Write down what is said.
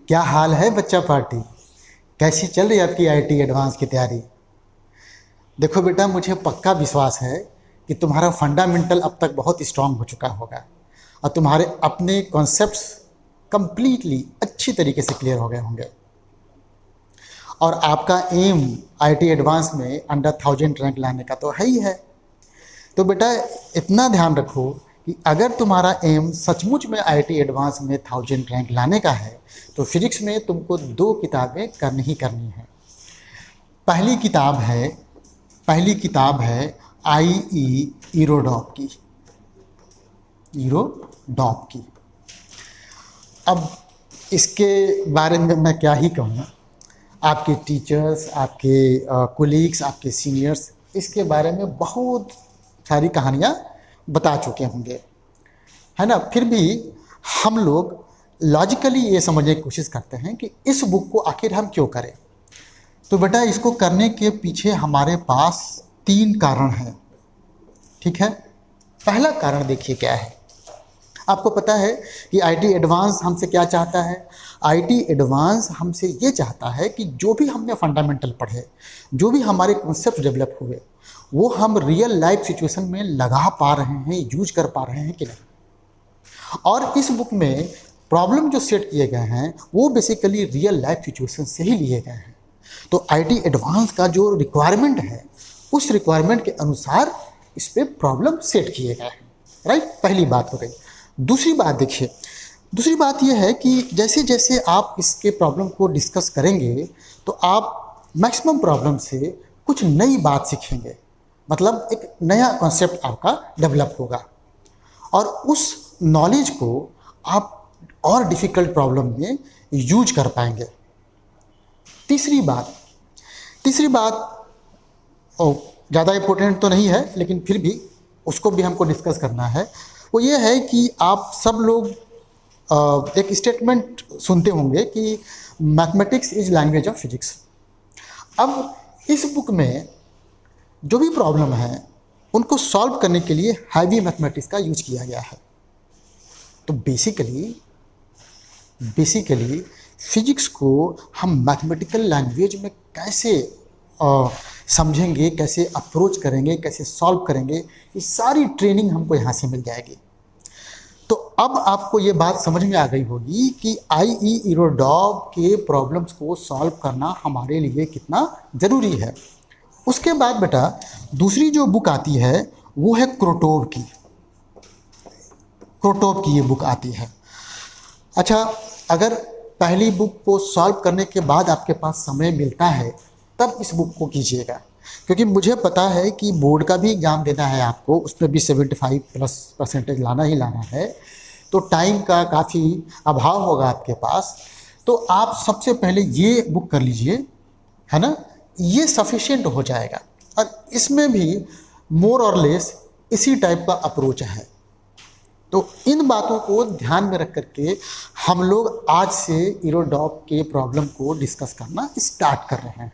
क्या हाल है बच्चा पार्टी? कैसी चल रही है आपकी आईटी एडवांस की तैयारी? देखो बेटा, मुझे पक्का विश्वास है कि तुम्हारा फंडामेंटल अब तक बहुत स्ट्रांग हो चुका होगा और तुम्हारे अपने कॉन्सेप्ट्स कंप्लीटली अच्छी तरीके से क्लियर हो गए होंगे और आपका एम आईटी एडवांस में अंडर 1000 रैंक लाने का तो है ही है। तो बेटा इतना ध्यान रखो कि अगर तुम्हारा एम सचमुच में आईटी एडवांस में 1000 रैंक लाने का है तो फिजिक्स में तुमको 2 किताबें करनी ही करनी है। पहली किताब है आईई ईरोडॉप की। अब इसके बारे में मैं क्या ही कहूँ, आपके टीचर्स, आपके कोलीग्स, आपके सीनियर्स इसके बारे में बहुत सारी कहानियाँ बता चुके होंगे, है ना। फिर भी हम लोग लॉजिकली ये समझने की कोशिश करते हैं कि इस बुक को आखिर हम क्यों करें। तो बेटा इसको करने के पीछे हमारे पास 3 कारण हैं, ठीक है। पहला कारण देखिए क्या है। आपको पता है कि आईटी एडवांस हमसे क्या चाहता है। आईटी एडवांस हमसे ये चाहता है कि जो भी हमने फंडामेंटल पढ़े, जो भी हमारे कॉन्सेप्ट डेवलप हुए, वो हम रियल लाइफ सिचुएशन में लगा पा रहे हैं, यूज कर पा रहे हैं कि नहीं। और इस बुक में प्रॉब्लम जो सेट किए गए हैं वो बेसिकली रियल लाइफ सिचुएशन से ही लिए गए हैं। तो आईटी एडवांस का जो रिक्वायरमेंट है उस रिक्वायरमेंट के अनुसार इस पर प्रॉब्लम सेट किए गए हैं, राइट। पहली बात हो गई। दूसरी बात देखिए, दूसरी बात यह है कि जैसे जैसे आप इसके प्रॉब्लम को डिस्कस करेंगे तो आप मैक्सिमम प्रॉब्लम से कुछ नई बात सीखेंगे, मतलब एक नया कॉन्सेप्ट आपका डेवलप होगा और उस नॉलेज को आप और डिफ़िकल्ट प्रॉब्लम में यूज कर पाएंगे। तीसरी बात ज़्यादा इम्पोर्टेंट तो नहीं है लेकिन फिर भी उसको भी हमको डिस्कस करना है। वो ये है कि आप सब लोग एक स्टेटमेंट सुनते होंगे कि mathematics is language of physics. अब इस बुक में जो भी प्रॉब्लम है उनको सॉल्व करने के लिए हैवी मैथमेटिक्स का यूज किया गया है। तो बेसिकली फिजिक्स को हम मैथमेटिकल लैंग्वेज में कैसे समझेंगे, कैसे अप्रोच करेंगे, कैसे सॉल्व करेंगे, ये सारी ट्रेनिंग हमको यहाँ से मिल जाएगी। तो अब आपको ये बात समझ में आ गई होगी कि आईई ईरोडॉप के प्रॉब्लम्स को सॉल्व करना हमारे लिए कितना ज़रूरी है। उसके बाद बेटा दूसरी जो बुक आती है वो है क्रोटोव की ये बुक आती है। अच्छा, अगर पहली बुक को सॉल्व करने के बाद आपके पास समय मिलता है तब इस बुक को कीजिएगा, क्योंकि मुझे पता है कि बोर्ड का भी एग्ज़ाम देना है आपको, उसमें भी 75+ % लाना ही लाना है, तो टाइम का काफ़ी अभाव होगा आपके पास। तो आप सबसे पहले ये बुक कर लीजिए, है ना, ये सफिशिएंट हो जाएगा। और इसमें भी मोर और लेस इसी टाइप का अप्रोच है। तो इन बातों को ध्यान में रख करके हम लोग आज से ईरोडॉप के प्रॉब्लम को डिस्कस करना स्टार्ट कर रहे हैं।